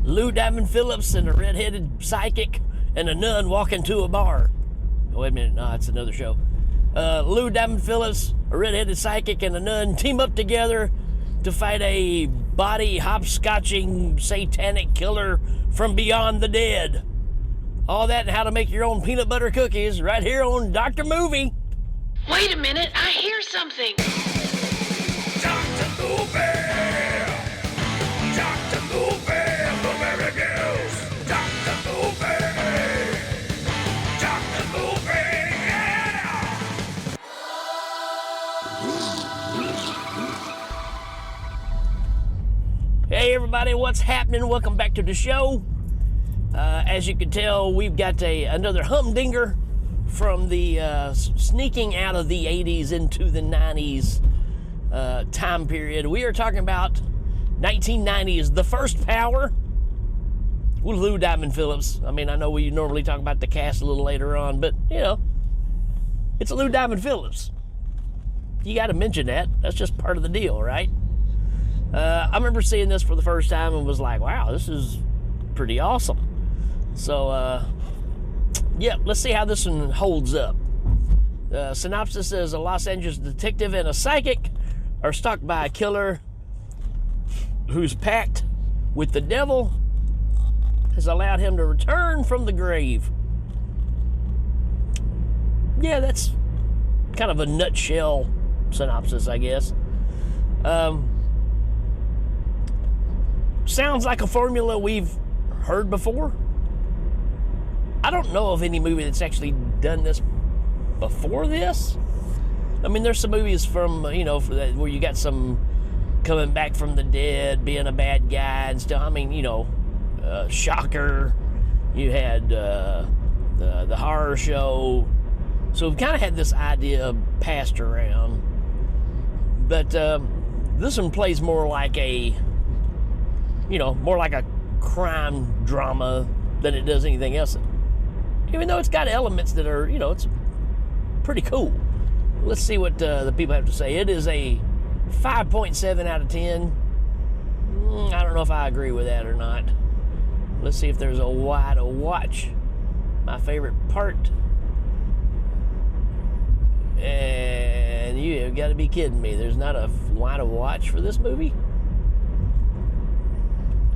Lou Diamond Phillips and a redheaded psychic and a nun walk into a bar. Oh, wait a minute, no, it's another show. Lou Diamond Phillips, a redheaded psychic, and a nun team up together to fight a body hopscotching satanic killer from beyond the dead. All that and how to make your own peanut butter cookies right here on Dr. Movie. Wait a minute, I hear something. Dr. Movie! Dr. Movie! Blueberry Girls! Dr. Movie! Dr. Movie! Yeah! Hey everybody, what's happening? Welcome back to the show. As you can tell, we've got another humdinger from the sneaking out of the 80s into the 90s time period. We are talking about 1990s, The First Power with Lou Diamond Phillips. I mean, I know we normally talk about the cast a little later on, but, you know, it's Lou Diamond Phillips. You got to mention that. That's just part of the deal, right? I remember seeing this for the first time and was like, wow, this is pretty awesome. So, yeah, let's see how this one holds up. The synopsis says a Los Angeles detective and a psychic are stalked by a killer whose pact with the devil has allowed him to return from the grave. Yeah, that's kind of a nutshell synopsis, I guess. Sounds like a formula we've heard before. I don't know of any movie that's actually done this before this. I mean, there's some movies from, you know, where you got some coming back from the dead, being a bad guy and stuff. I mean, you know, Shocker. You had the horror show. So we've kind of had this idea passed around. But this one plays more like a crime drama than it does anything else. Even though it's got elements that are, you know, it's pretty cool. Let's see what the people have to say. It is a 5.7 out of 10. I don't know if I agree with that or not. Let's see if there's a why to watch. My favorite part. And you have got to be kidding me. There's not a why to watch for this movie?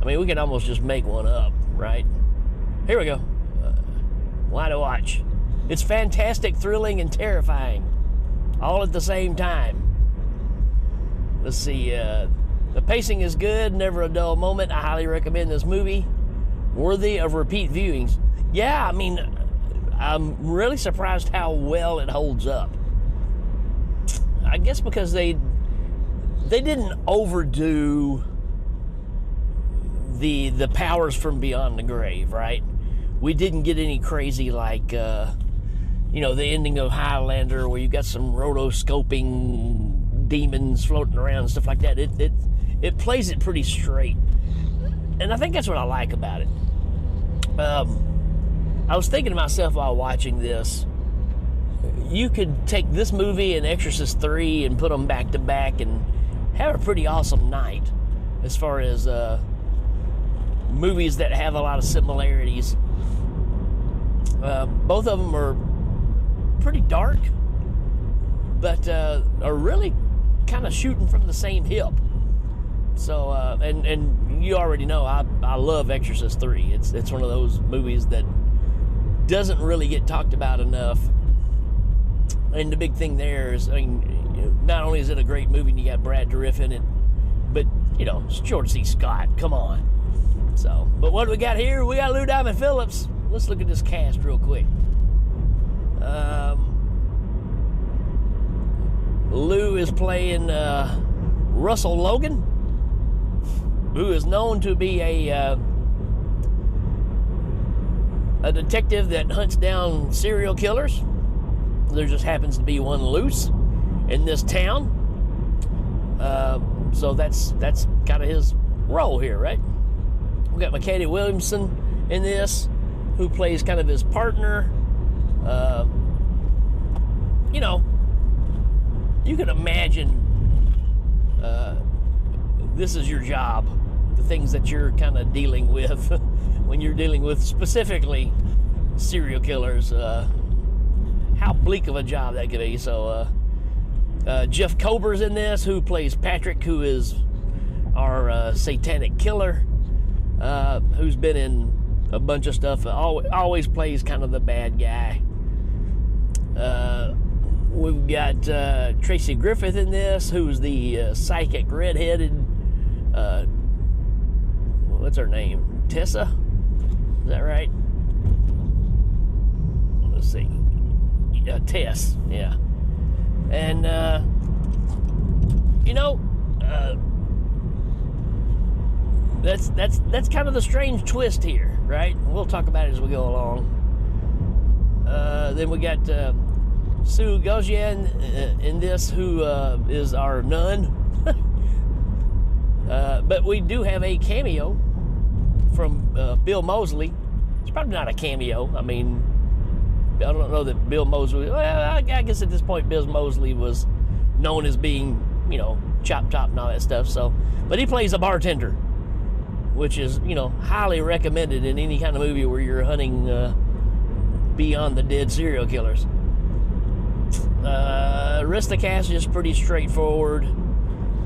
I mean, we can almost just make one up, right? Here we go. Why to watch. It's fantastic, thrilling, and terrifying, all at the same time. Let's see. The pacing is good, never a dull moment. I highly recommend this movie. Worthy of repeat viewings. Yeah, I mean, I'm really surprised how well it holds up. I guess because they didn't overdo the powers from beyond the grave, right? We didn't get any crazy like, you know, the ending of Highlander where you got some rotoscoping demons floating around and stuff like that. It plays it pretty straight. And I think that's what I like about it. I was thinking to myself while watching this, you could take this movie and Exorcist 3 and put them back to back and have a pretty awesome night as far as movies that have a lot of similarities. Both of them are pretty dark, but are really kind of shooting from the same hip. So, and you already know I love Exorcist 3. It's one of those movies that doesn't really get talked about enough. And the big thing there is, I mean, not only is it a great movie and you got Brad Dourif in it, but, you know, it's George C. Scott. Come on. So, but what do we got here? We got Lou Diamond Phillips. Let's look at this cast real quick. Lou is playing Russell Logan, who is known to be a detective that hunts down serial killers. There just happens to be one loose in this town. So that's kind of his role here, right? We got McKady Williamson in this, who plays kind of his partner. You know, you can imagine this is your job the things that you're kind of dealing with when you're dealing with specifically serial killers. How bleak of a job that could be. So Jeff Kober's in this, who plays Patrick, who is our satanic killer, who's been in a bunch of stuff. Always plays kind of the bad guy. We've got Tracy Griffith in this, who's the psychic redheaded, what's her name? Tessa? Is that right? Let's see. Tess, yeah. And, that's kind of the strange twist here, right? We'll talk about it as we go along. Then we got Sue Gaugian in this, who is our nun. But we do have a cameo from Bill Moseley. It's probably not a cameo. I mean, I don't know that Bill Moseley... Well, I guess at this point, Bill Moseley was known as being, Chop Top and all that stuff. So, but he plays a bartender, which is, highly recommended in any kind of movie where you're hunting beyond the dead serial killers. Rest of the cast is pretty straightforward.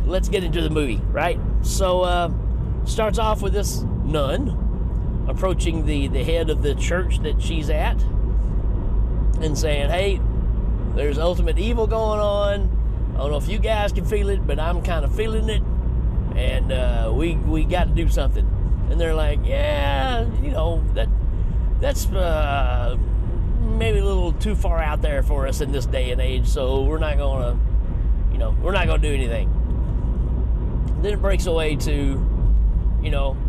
Let's get into the movie, right? So, starts off with this nun approaching the head of the church that she's at and saying, hey, there's ultimate evil going on. I don't know if you guys can feel it, but I'm kind of feeling it. And we got to do something. And they're like, yeah, that's maybe a little too far out there for us in this day and age, so we're not gonna do anything. Then it breaks away to,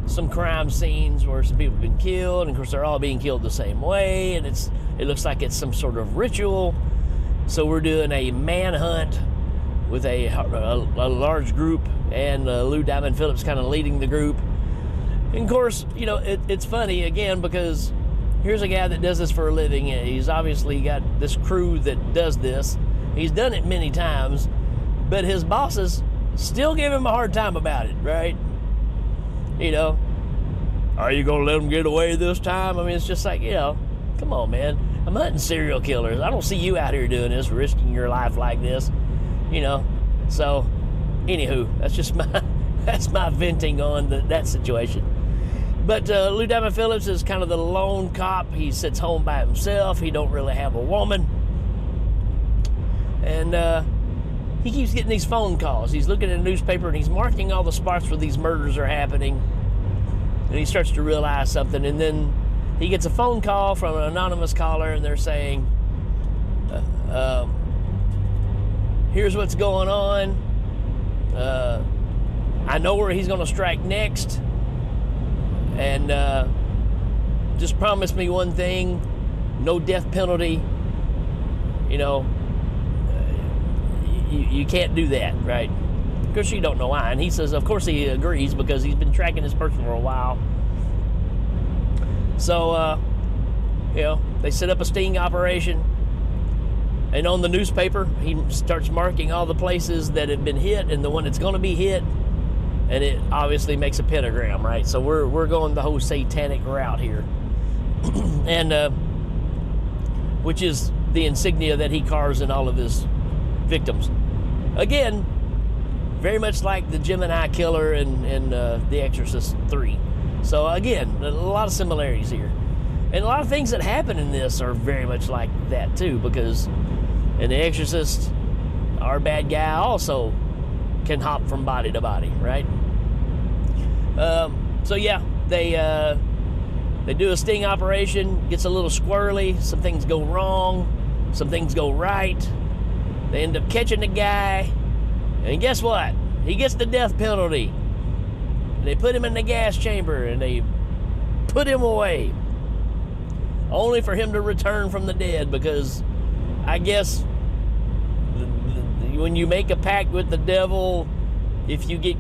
some crime scenes where some people have been killed, and of course they're all being killed the same way, and it looks like it's some sort of ritual. So we're doing a manhunt with a large group, and Lou Diamond Phillips kind of leading the group. And of course, it's funny again because here's a guy that does this for a living. He's obviously got this crew that does this. He's done it many times, but his bosses still give him a hard time about it, right? Are you gonna let them get away this time? I mean, it's just like, come on, man. I'm hunting serial killers. I don't see you out here doing this, risking your life like this, So, anywho, that's my venting on that situation. But Lou Diamond Phillips is kind of the lone cop. He sits home by himself. He don't really have a woman. And he keeps getting these phone calls. He's looking at a newspaper and he's marking all the spots where these murders are happening. And he starts to realize something. And then he gets a phone call from an anonymous caller, and they're saying, here's what's going on. I know where he's going to strike next. And just promise me one thing, no death penalty. You can't do that, right? Of course, you don't know why. And he says, of course he agrees, because he's been tracking this person for a while. So, they set up a sting operation. And on the newspaper, he starts marking all the places that have been hit and the one that's going to be hit. And it obviously makes a pentagram, right? So we're going the whole satanic route here. And which is the insignia that he carves in all of his victims. Again, very much like the Gemini killer in The Exorcist 3. So again, a lot of similarities here. And a lot of things that happen in this are very much like that too, because in The Exorcist, our bad guy also can hop from body to body, right? So yeah, they do a sting operation, gets a little squirrely, some things go wrong, some things go right. They end up catching the guy, and guess what? He gets the death penalty. And they put him in the gas chamber, and they put him away, only for him to return from the dead, because I guess when you make a pact with the devil, if you get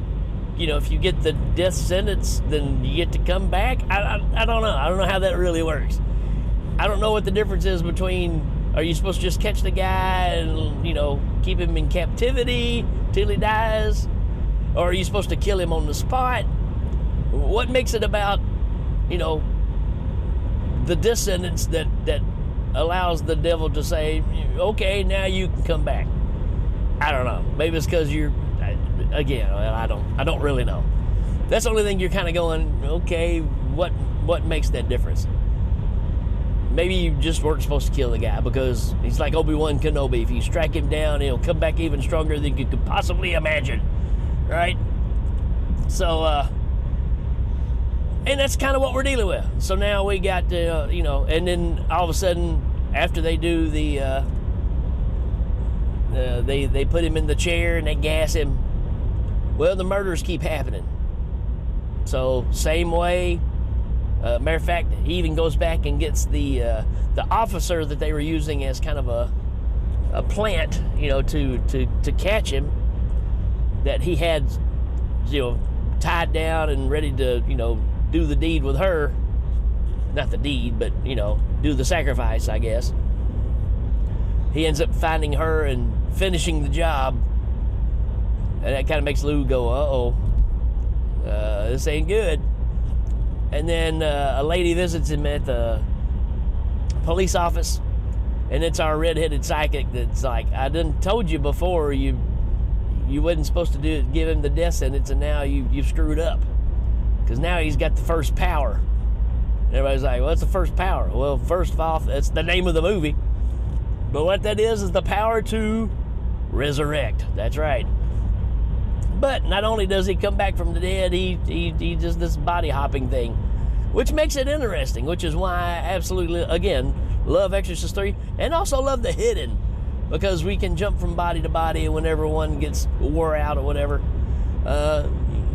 the death sentence, then you get to come back. I don't know. I don't know how that really works. I don't know what the difference is between, are you supposed to just catch the guy and, keep him in captivity till he dies? Or are you supposed to kill him on the spot? what makes it about, you know, the descendants that allows the devil to say, okay, now you can come back? I don't know. Maybe it's because you're, again, I don't really know. That's the only thing you're kind of going, okay, what makes that difference? Maybe you just weren't supposed to kill the guy, because he's like Obi-Wan Kenobi. If you strike him down, he'll come back even stronger than you could possibly imagine, right? So, and that's kind of what we're dealing with. So now we got, you know, and then all of a sudden, after they do the, they put him in the chair and they gas him, well, the murders keep happening. So same way. Matter of fact, he even goes back and gets the officer that they were using as kind of a plant, you know, to catch him, that he had, you know, tied down and ready to, you know, do the deed with her. Not the deed, but, you know, do the sacrifice, I guess. He ends up finding her and finishing the job, and that kind of makes Lou go, uh-oh, this ain't good. And then a lady visits him at the police office, and it's our red-headed psychic that's like, I done told you before you wasn't supposed to give him the death sentence, and now you've screwed up, because now he's got the first power. And everybody's like, what's the first power? Well, first off, that's the name of the movie, but what that is the power to resurrect. That's right. But not only does he come back from the dead, he does this body hopping thing, which makes it interesting, which is why I absolutely, again, love Exorcist 3, and also love The Hidden, because we can jump from body to body whenever one gets wore out or whatever.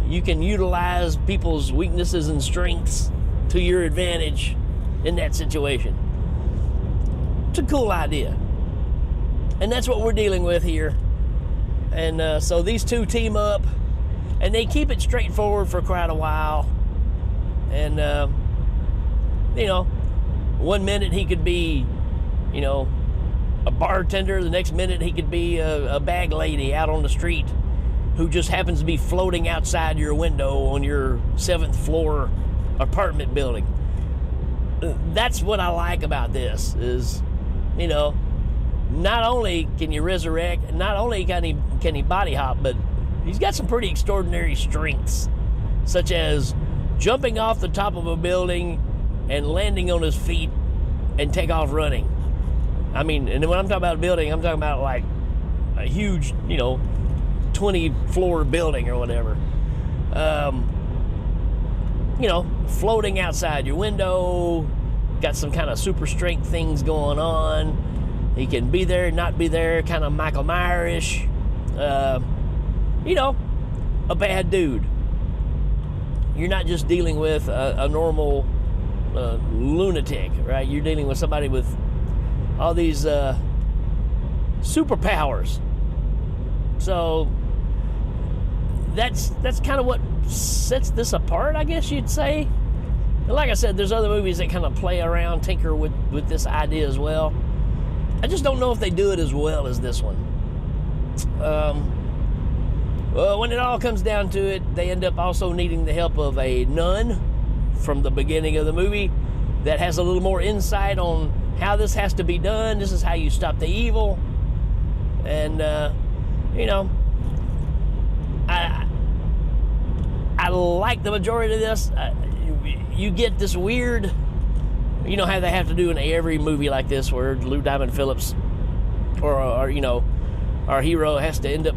You can utilize people's weaknesses and strengths to your advantage in that situation. It's a cool idea. And that's what we're dealing with here. And so these two team up, and they keep it straightforward for quite a while. And, you know, one minute he could be, you know, a bartender. The next minute he could be a bag lady out on the street who just happens to be floating outside your window on your 7th floor apartment building. That's what I like about this is, you know, not only can you resurrect, not only can he body hop, but he's got some pretty extraordinary strengths, such as jumping off the top of a building and landing on his feet and take off running. I mean, and when I'm talking about a building, I'm talking about like a huge, you know, 20-floor building or whatever. You know, floating outside your window, got some kind of super strength things going on. He can be there, not be there, kind of Michael Myers-ish. You know, a bad dude. You're not just dealing with a normal lunatic, right? You're dealing with somebody with all these superpowers. So that's kind of what sets this apart, I guess you'd say. And like I said, there's other movies that kind of play around, tinker with this idea as well. I just don't know if they do it as well as this one. Well, when it all comes down to it, they end up also needing the help of a nun from the beginning of the movie that has a little more insight on how this has to be done. This is how you stop the evil. And, you know, I like the majority of this. You get this weird, you know how they have to do in every movie like this where Lou Diamond Phillips or you know, our hero has to end up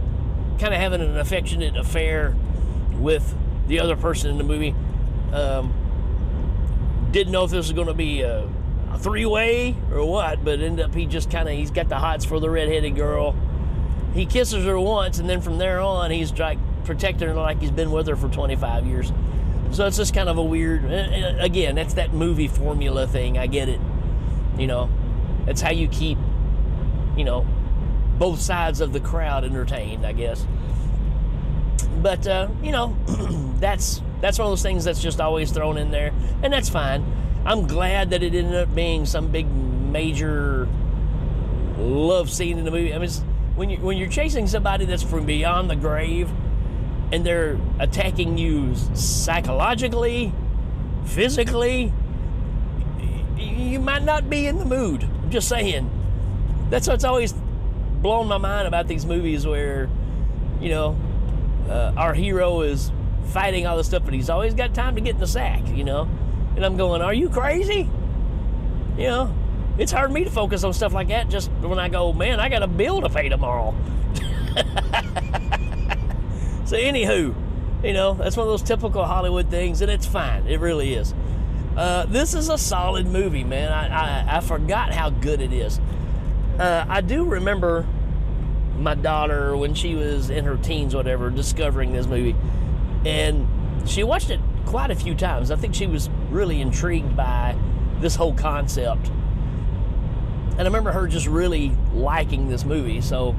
kind of having an affectionate affair with the other person in the movie. Didn't know if this was going to be a three-way or what, but ended up he's got the hots for the redheaded girl. He kisses her once, and then from there on, he's like protecting her like he's been with her for 25 years. So it's just kind of a weird, again, that's that movie formula thing. I get it. You know, that's how you keep, you know, both sides of the crowd entertained, I guess. But, you know, that's one of those things that's just always thrown in there, and that's fine. I'm glad that it ended up being some big major love scene in the movie. I mean, when you're chasing somebody that's from beyond the grave, and they're attacking you psychologically, physically, you might not be in the mood. I'm just saying. That's what's always blown my mind about these movies where, you know, our hero is fighting all this stuff, but he's always got time to get in the sack, you know? And I'm going, are you crazy? You know, it's hard for me to focus on stuff like that just when I go, man, I got a bill to pay tomorrow. So anywho, you know, that's one of those typical Hollywood things, and it's fine. It really is. This is a solid movie, man. I forgot how good it is. I do remember my daughter, when she was in her teens, whatever, discovering this movie. And she watched it quite a few times. I think she was really intrigued by this whole concept. And I remember her just really liking this movie. So,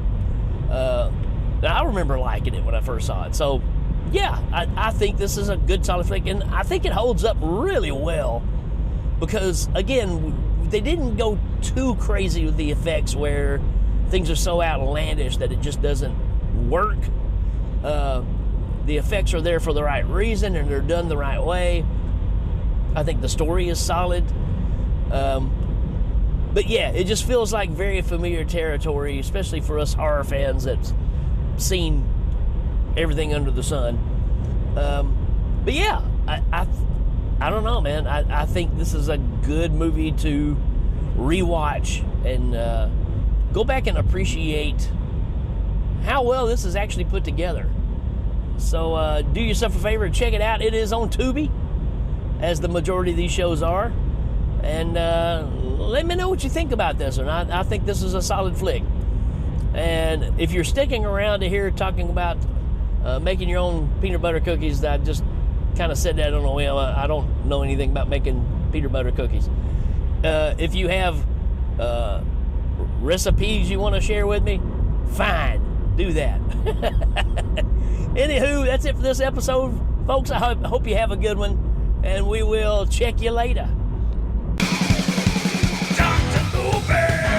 I remember liking it when I first saw it. So, yeah, I think this is a good, solid flick. And I think it holds up really well. Because, again, they didn't go too crazy with the effects where things are so outlandish that it just doesn't work. The effects are there for the right reason and they're done the right way. I think the story is solid. But yeah, it just feels like very familiar territory, especially for us horror fans that's seen everything under the sun. But yeah, I don't know, man. I think this is a good movie to rewatch and go back and appreciate how well this is actually put together. So do yourself a favor and check it out. It is on Tubi, as the majority of these shows are. And let me know what you think about this one. I think this is a solid flick. And if you're sticking around to hear talking about making your own peanut butter cookies, I just kind of said that on a whim. I don't know anything about making peanut butter cookies. If you have recipes you want to share with me, fine, do that. Anywho, that's it for this episode, folks. I hope you have a good one, and we will check you later. Dr. Booby!